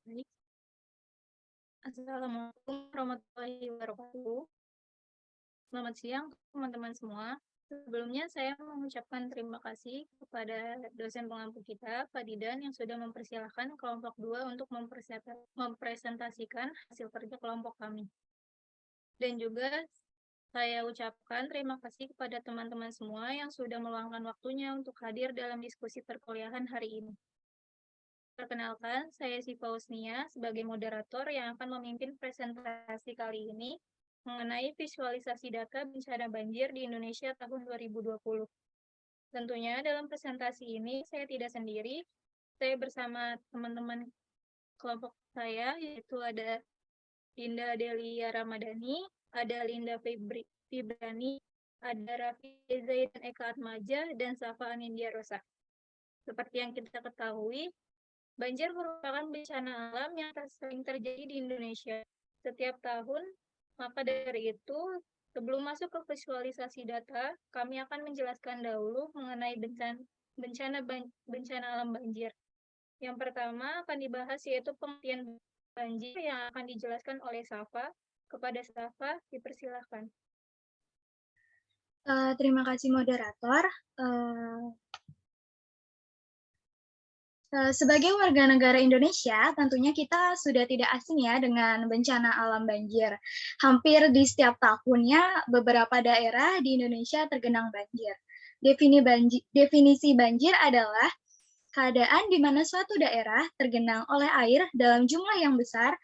Baik. Assalamualaikum warahmatullahi wabarakatuh. Selamat siang teman-teman semua. Sebelumnya saya mengucapkan terima kasih kepada dosen pengampu kita, Pak Didan, yang sudah mempersilahkan kelompok 2 untuk mempresentasikan hasil kerja kelompok kami. Dan juga saya ucapkan terima kasih kepada teman-teman semua yang sudah meluangkan waktunya untuk hadir dalam diskusi perkuliahan hari ini. Perkenalkan, saya Siva Usnia sebagai moderator yang akan memimpin presentasi kali ini mengenai visualisasi data bencana banjir di Indonesia tahun 2020. Tentunya dalam presentasi ini saya tidak sendiri, saya bersama teman-teman kelompok saya, yaitu ada Linda Delia Ramadhani, ada Linda Fibrani, ada Raffi Zaid dan Eka Atmaja, dan Safa Anindya Rosa. Seperti yang kita ketahui, banjir merupakan bencana alam yang sering terjadi di Indonesia setiap tahun. Maka dari itu, sebelum masuk ke visualisasi data, kami akan menjelaskan dahulu mengenai bencana alam banjir. Yang pertama akan dibahas yaitu pengertian banjir yang akan dijelaskan oleh Safa. Kepada Safa, dipersilahkan. Terima kasih moderator. Sebagai warga negara Indonesia, tentunya kita sudah tidak asing ya dengan bencana alam banjir. Hampir di setiap tahunnya, beberapa daerah di Indonesia tergenang banjir. Definisi banjir adalah keadaan di mana suatu daerah tergenang oleh air dalam jumlah yang besar,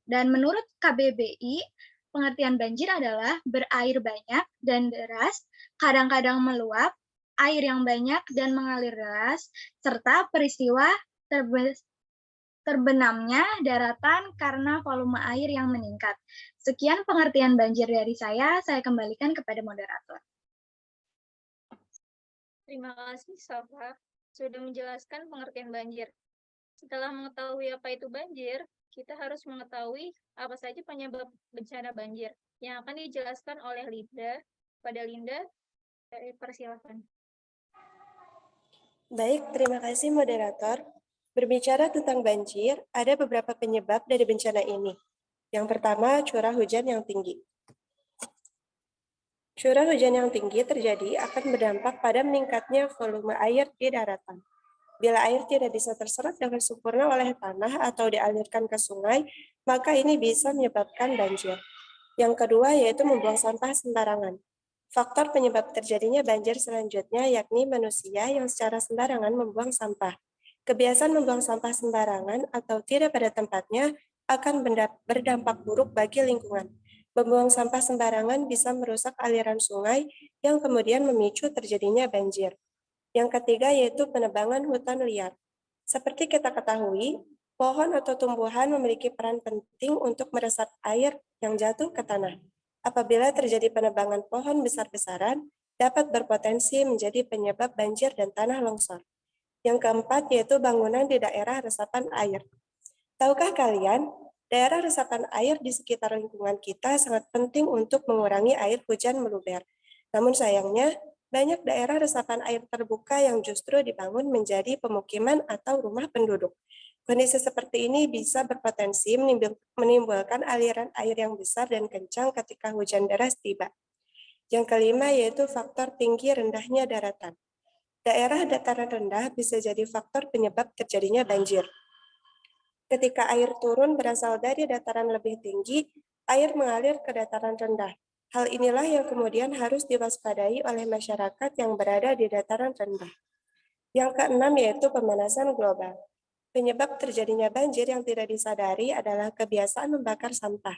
dan menurut KBBI, pengertian banjir adalah berair banyak dan deras, kadang-kadang meluap, air yang banyak dan mengalir deras, serta peristiwa terbenamnya daratan karena volume air yang meningkat. Sekian pengertian banjir dari saya kembalikan kepada moderator. Terima kasih, Safa, sudah menjelaskan pengertian banjir. Setelah mengetahui apa itu banjir, kita harus mengetahui apa saja penyebab bencana banjir yang akan dijelaskan oleh Linda. Pada Linda, persilakan. Baik, terima kasih moderator. Berbicara tentang banjir, ada beberapa penyebab dari bencana ini. Yang pertama, curah hujan yang tinggi. Curah hujan yang tinggi terjadi akan berdampak pada meningkatnya volume air di daratan. Bila air tidak bisa terserap dengan sempurna oleh tanah atau dialirkan ke sungai, maka ini bisa menyebabkan banjir. Yang kedua yaitu membuang sampah sembarangan. Faktor penyebab terjadinya banjir selanjutnya yakni manusia yang secara sembarangan membuang sampah. Kebiasaan membuang sampah sembarangan atau tidak pada tempatnya akan berdampak buruk bagi lingkungan. Membuang sampah sembarangan bisa merusak aliran sungai yang kemudian memicu terjadinya banjir. Yang ketiga yaitu penebangan hutan liar. Seperti kita ketahui, pohon atau tumbuhan memiliki peran penting untuk meresap air yang jatuh ke tanah. Apabila terjadi penebangan pohon besar-besaran, dapat berpotensi menjadi penyebab banjir dan tanah longsor. Yang keempat yaitu bangunan di daerah resapan air. Tahukah kalian, daerah resapan air di sekitar lingkungan kita sangat penting untuk mengurangi air hujan meluber. Namun sayangnya, banyak daerah resapan air terbuka yang justru dibangun menjadi pemukiman atau rumah penduduk. Kondisi seperti ini bisa berpotensi menimbulkan aliran air yang besar dan kencang ketika hujan deras tiba. Yang kelima yaitu faktor tinggi rendahnya daratan. Daerah dataran rendah bisa jadi faktor penyebab terjadinya banjir. Ketika air turun berasal dari dataran lebih tinggi, air mengalir ke dataran rendah. Hal inilah yang kemudian harus diwaspadai oleh masyarakat yang berada di dataran rendah. Yang keenam yaitu pemanasan global. Penyebab terjadinya banjir yang tidak disadari adalah kebiasaan membakar sampah,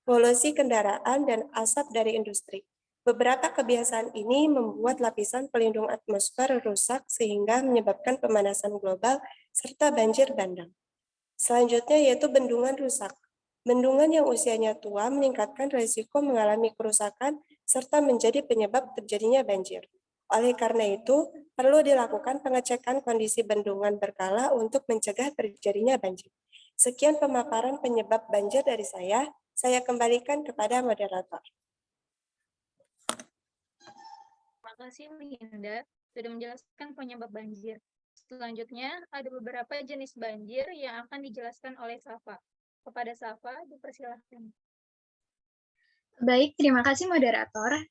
polusi kendaraan, dan asap dari industri. Beberapa kebiasaan ini membuat lapisan pelindung atmosfer rusak sehingga menyebabkan pemanasan global serta banjir bandang. Selanjutnya yaitu bendungan rusak. Bendungan yang usianya tua meningkatkan risiko mengalami kerusakan serta menjadi penyebab terjadinya banjir. Oleh karena itu, perlu dilakukan pengecekan kondisi bendungan berkala untuk mencegah terjadinya banjir. Sekian pemaparan penyebab banjir dari saya kembalikan kepada moderator. Terima kasih Linda sudah menjelaskan penyebab banjir. Selanjutnya, ada beberapa jenis banjir yang akan dijelaskan oleh Safa. Kepada Safa, dipersilahkan. Baik, terima kasih moderator.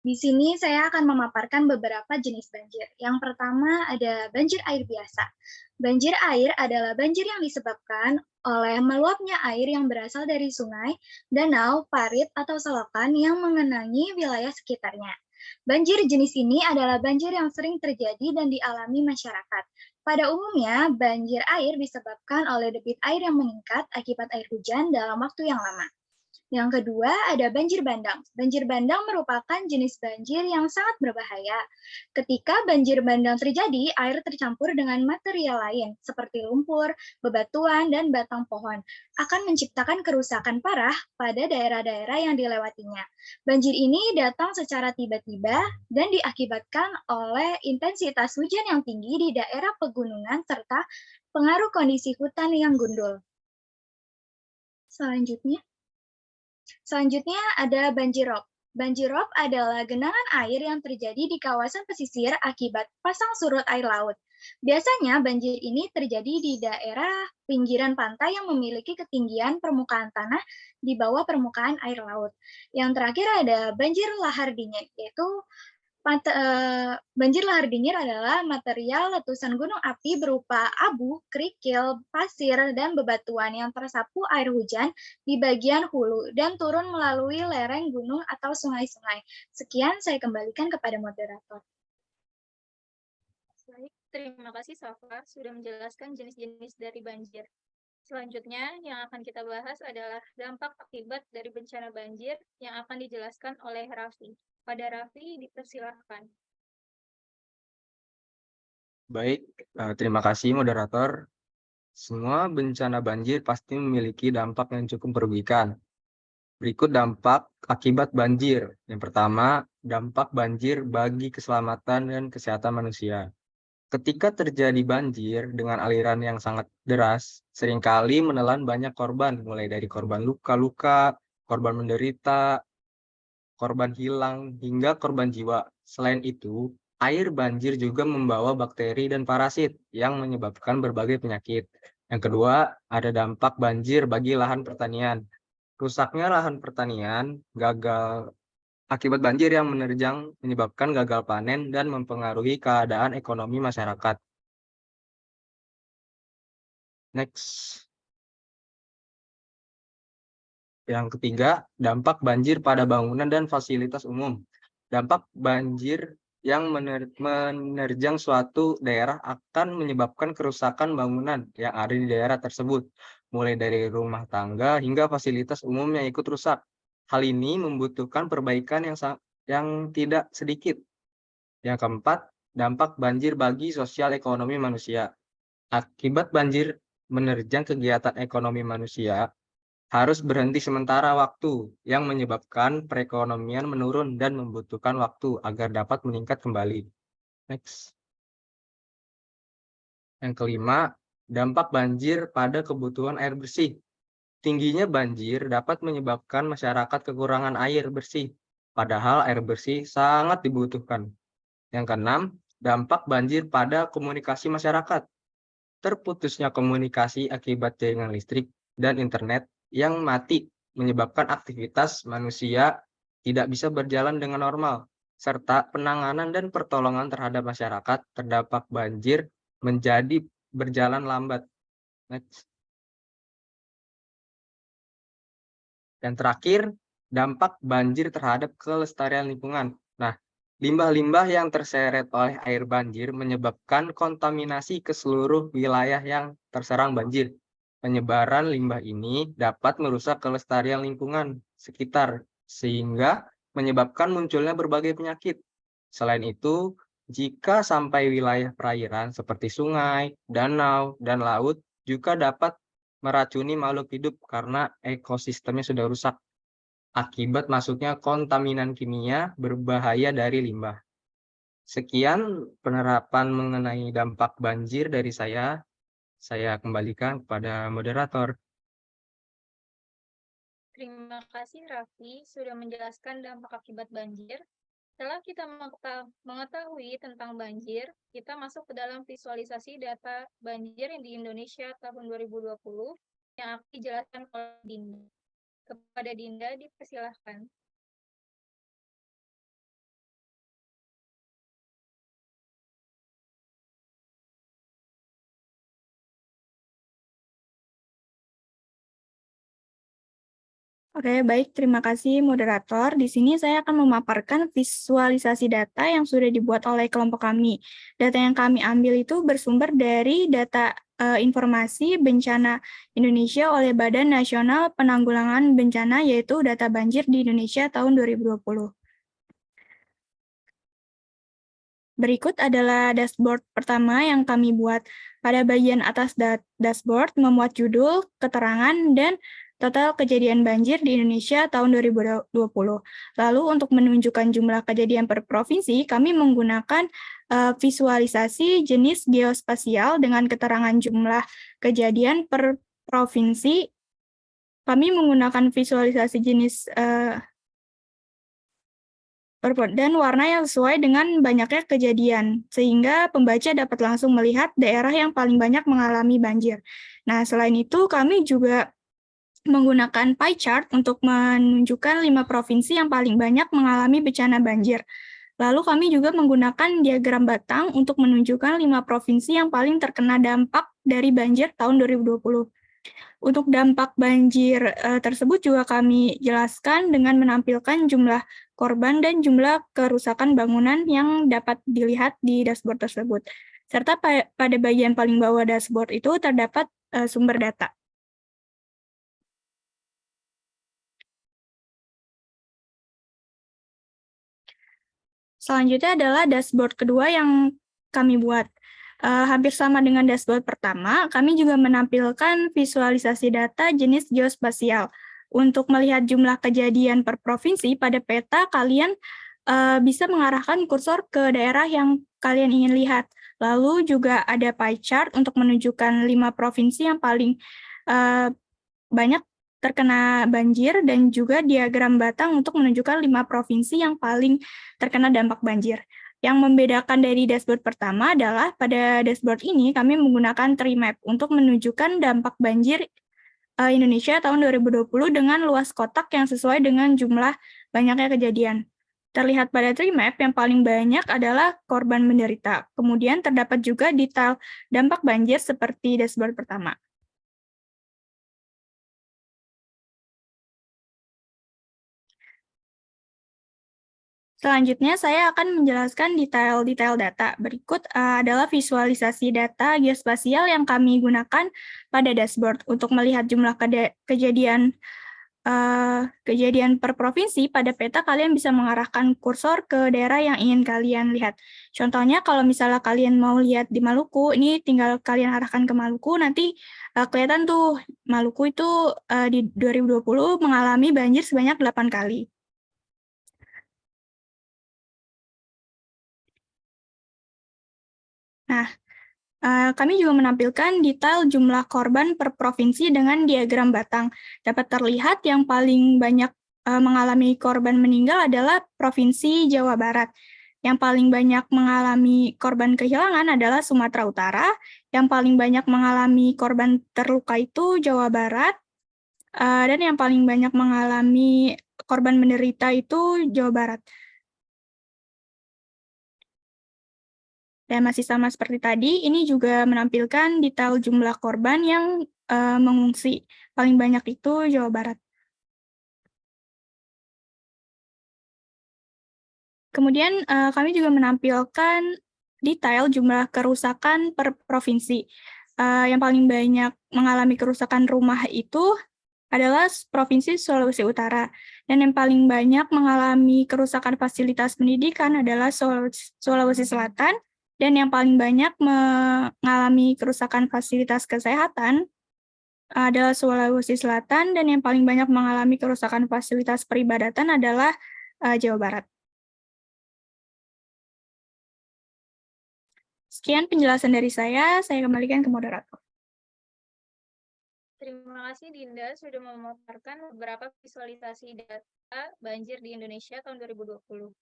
Di sini saya akan memaparkan beberapa jenis banjir. Yang pertama ada banjir air biasa. Banjir air adalah banjir yang disebabkan oleh meluapnya air yang berasal dari sungai, danau, parit, atau selokan yang mengenangi wilayah sekitarnya. Banjir jenis ini adalah banjir yang sering terjadi dan dialami masyarakat. Pada umumnya, banjir air disebabkan oleh debit air yang meningkat akibat air hujan dalam waktu yang lama. Yang kedua, ada banjir bandang. Banjir bandang merupakan jenis banjir yang sangat berbahaya. Ketika banjir bandang terjadi, air tercampur dengan material lain, seperti lumpur, bebatuan, dan batang pohon, akan menciptakan kerusakan parah pada daerah-daerah yang dilewatinya. Banjir ini datang secara tiba-tiba dan diakibatkan oleh intensitas hujan yang tinggi di daerah pegunungan serta pengaruh kondisi hutan yang gundul. Selanjutnya ada banjir rob. Banjir rob adalah genangan air yang terjadi di kawasan pesisir akibat pasang surut air laut. Biasanya banjir ini terjadi di daerah pinggiran pantai yang memiliki ketinggian permukaan tanah di bawah permukaan air laut. Yang terakhir ada banjir lahar dingin, yaitu banjir lahar dingin adalah material letusan gunung api berupa abu, kerikil, pasir, dan bebatuan yang tersapu air hujan di bagian hulu dan turun melalui lereng gunung atau sungai-sungai. Sekian, saya kembalikan kepada moderator. Baik, terima kasih Safa sudah menjelaskan jenis-jenis dari banjir. Selanjutnya, yang akan kita bahas adalah dampak akibat dari bencana banjir yang akan dijelaskan oleh Raffi. Pada Raffi, dipersilahkan. Baik, terima kasih moderator. Semua bencana banjir pasti memiliki dampak yang cukup merugikan. Berikut dampak akibat banjir. Yang pertama, dampak banjir bagi keselamatan dan kesehatan manusia. Ketika terjadi banjir dengan aliran yang sangat deras, seringkali menelan banyak korban, mulai dari korban luka-luka, korban menderita, korban hilang, hingga korban jiwa. Selain itu, air banjir juga membawa bakteri dan parasit yang menyebabkan berbagai penyakit. Yang kedua, ada dampak banjir bagi lahan pertanian. Rusaknya lahan pertanian akibat banjir yang menerjang menyebabkan gagal panen dan mempengaruhi keadaan ekonomi masyarakat. Next. Yang ketiga, dampak banjir pada bangunan dan fasilitas umum. Dampak banjir yang menerjang suatu daerah akan menyebabkan kerusakan bangunan yang ada di daerah tersebut, mulai dari rumah tangga hingga fasilitas umum yang ikut rusak. Hal ini membutuhkan perbaikan yang tidak sedikit. Yang keempat, dampak banjir bagi sosial ekonomi manusia. Akibat banjir menerjang kegiatan ekonomi manusia, harus berhenti sementara waktu yang menyebabkan perekonomian menurun dan membutuhkan waktu agar dapat meningkat kembali. Next. Yang kelima, dampak banjir pada kebutuhan air bersih. Tingginya banjir dapat menyebabkan masyarakat kekurangan air bersih, padahal air bersih sangat dibutuhkan. Yang keenam, dampak banjir pada komunikasi masyarakat. Terputusnya komunikasi akibat jaringan listrik dan internet yang mati menyebabkan aktivitas manusia tidak bisa berjalan dengan normal, serta penanganan dan pertolongan terhadap masyarakat terdampak banjir menjadi berjalan lambat. Next. Dan terakhir, dampak banjir terhadap kelestarian lingkungan. Nah, limbah-limbah yang terseret oleh air banjir menyebabkan kontaminasi ke seluruh wilayah yang terserang banjir. Penyebaran limbah ini dapat merusak kelestarian lingkungan sekitar, sehingga menyebabkan munculnya berbagai penyakit. Selain itu, jika sampai wilayah perairan seperti sungai, danau, dan laut, juga dapat meracuni makhluk hidup karena ekosistemnya sudah rusak akibat masuknya kontaminan kimia berbahaya dari limbah. Sekian penerapan mengenai dampak banjir dari saya. Saya kembalikan kepada moderator. Terima kasih Raffi sudah menjelaskan dampak akibat banjir. Setelah kita mengetahui tentang banjir, kita masuk ke dalam visualisasi data banjir yang di Indonesia tahun 2020 yang akan dijelaskan oleh Dinda. Kepada Dinda, dipersilahkan. Oke, baik. Terima kasih, moderator. Di sini saya akan memaparkan visualisasi data yang sudah dibuat oleh kelompok kami. Data yang kami ambil itu bersumber dari data informasi bencana Indonesia oleh Badan Nasional Penanggulangan Bencana, yaitu data banjir di Indonesia tahun 2020. Berikut adalah dashboard pertama yang kami buat. Pada bagian atas dashboard memuat judul, keterangan, dan total kejadian banjir di Indonesia tahun 2020. Lalu untuk menunjukkan jumlah kejadian per provinsi, kami menggunakan visualisasi jenis geospasial dengan keterangan jumlah kejadian per provinsi. Kami menggunakan visualisasi jenis dan warna yang sesuai dengan banyaknya kejadian, sehingga pembaca dapat langsung melihat daerah yang paling banyak mengalami banjir. Nah, selain itu kami juga menggunakan pie chart untuk menunjukkan 5 provinsi yang paling banyak mengalami bencana banjir. Lalu kami juga menggunakan diagram batang untuk menunjukkan 5 provinsi yang paling terkena dampak dari banjir tahun 2020. Untuk dampak banjir tersebut juga kami jelaskan dengan menampilkan jumlah korban dan jumlah kerusakan bangunan yang dapat dilihat di dashboard tersebut. Serta pada bagian paling bawah dashboard itu terdapat sumber data. Selanjutnya adalah dashboard kedua yang kami buat. Hampir sama dengan dashboard pertama, kami juga menampilkan visualisasi data jenis geospasial. Untuk melihat jumlah kejadian per provinsi pada peta, kalian bisa mengarahkan kursor ke daerah yang kalian ingin lihat. Lalu juga ada pie chart untuk menunjukkan 5 provinsi yang paling banyak terkena banjir, dan juga diagram batang untuk menunjukkan 5 provinsi yang paling terkena dampak banjir. Yang membedakan dari dashboard pertama adalah pada dashboard ini kami menggunakan tree map untuk menunjukkan dampak banjir Indonesia tahun 2020 dengan luas kotak yang sesuai dengan jumlah banyaknya kejadian. Terlihat pada tree map yang paling banyak adalah korban menderita. Kemudian terdapat juga detail dampak banjir seperti dashboard pertama. Selanjutnya, saya akan menjelaskan detail-detail data. Berikut adalah visualisasi data geospasial yang kami gunakan pada dashboard. Untuk melihat jumlah kejadian per provinsi pada peta, kalian bisa mengarahkan kursor ke daerah yang ingin kalian lihat. Contohnya, kalau misalnya kalian mau lihat di Maluku, ini tinggal kalian arahkan ke Maluku, nanti kelihatan tuh Maluku itu di 2020 mengalami banjir sebanyak 8 kali. Nah, kami juga menampilkan detail jumlah korban per provinsi dengan diagram batang. Dapat terlihat yang paling banyak mengalami korban meninggal adalah Provinsi Jawa Barat. Yang paling banyak mengalami korban kehilangan adalah Sumatera Utara. Yang paling banyak mengalami korban terluka itu Jawa Barat. Dan yang paling banyak mengalami korban menderita itu Jawa Barat. Dan masih sama seperti tadi, ini juga menampilkan detail jumlah korban yang mengungsi. Paling banyak itu Jawa Barat. Kemudian kami juga menampilkan detail jumlah kerusakan per provinsi. Yang paling banyak mengalami kerusakan rumah itu adalah Provinsi Sulawesi Utara. Dan yang paling banyak mengalami kerusakan fasilitas pendidikan adalah Sulawesi Selatan. Dan yang paling banyak mengalami kerusakan fasilitas kesehatan adalah Sulawesi Selatan, dan yang paling banyak mengalami kerusakan fasilitas peribadatan adalah Jawa Barat. Sekian penjelasan dari saya kembalikan ke moderator. Terima kasih Dinda sudah memaparkan beberapa visualisasi data banjir di Indonesia tahun 2020.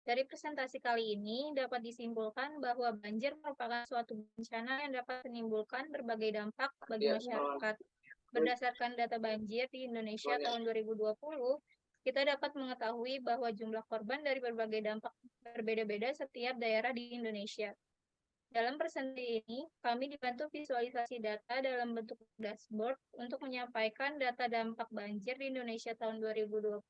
Dari presentasi kali ini dapat disimpulkan bahwa banjir merupakan suatu bencana yang dapat menimbulkan berbagai dampak bagi masyarakat. Berdasarkan data banjir di Indonesia tahun 2020, kita dapat mengetahui bahwa jumlah korban dari berbagai dampak berbeda-beda setiap daerah di Indonesia. Dalam presentasi ini, kami dibantu visualisasi data dalam bentuk dashboard untuk menyampaikan data dampak banjir di Indonesia tahun 2020.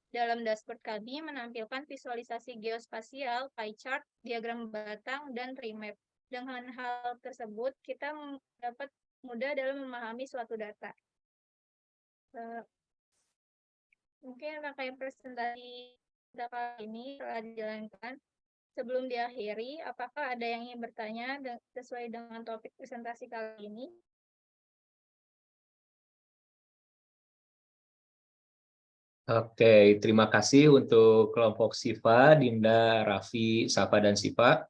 Dalam dashboard kami menampilkan visualisasi geospasial, pie chart, diagram batang, dan tree map. Dengan hal tersebut, kita dapat mudah dalam memahami suatu data. Mungkin rangkaian presentasi data ini telah dijalankan. Sebelum diakhiri, apakah ada yang ingin bertanya sesuai dengan topik presentasi kali ini? Oke, terima kasih untuk kelompok Siva, Dinda, Raffi, Safa, dan Siva.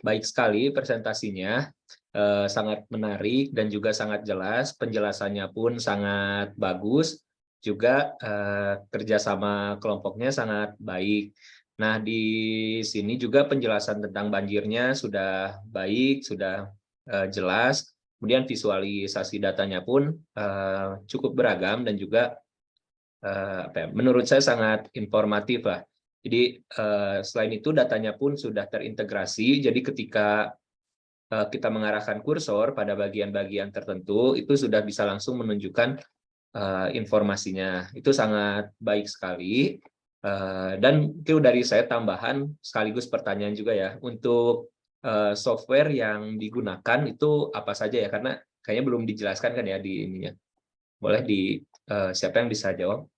Baik sekali presentasinya, sangat menarik dan juga sangat jelas. Penjelasannya pun sangat bagus. Juga kerjasama kelompoknya sangat baik. Nah, di sini juga penjelasan tentang banjirnya sudah baik, sudah jelas. Kemudian visualisasi datanya pun cukup beragam dan juga menurut saya sangat informatif lah. Jadi selain itu datanya pun sudah terintegrasi. Jadi ketika kita mengarahkan kursor pada bagian-bagian tertentu, itu sudah bisa langsung menunjukkan informasinya. Itu sangat baik sekali. Dan itu dari saya tambahan sekaligus pertanyaan juga ya, untuk software yang digunakan itu apa saja ya, karena kayaknya belum dijelaskan kan ya di ininya. Boleh siapa yang bisa jawab?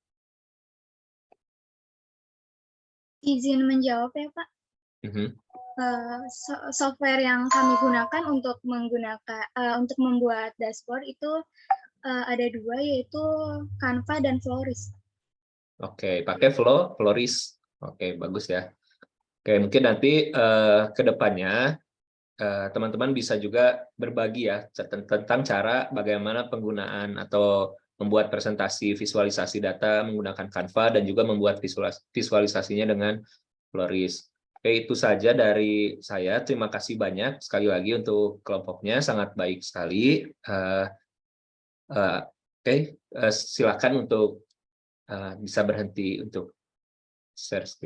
Izin menjawab ya Pak. Software yang kami gunakan untuk membuat dashboard itu ada dua, yaitu Canva dan Floris. Oke, pakai Floris. Oke, bagus ya. Oke, mungkin nanti ke depannya teman-teman bisa juga berbagi ya tentang cara bagaimana penggunaan atau membuat presentasi visualisasi data menggunakan Canva dan juga membuat visualisasinya dengan Floris. Oke, itu saja dari saya. Terima kasih banyak sekali lagi untuk kelompoknya, sangat baik sekali. Oke, silakan untuk bisa berhenti untuk share screen.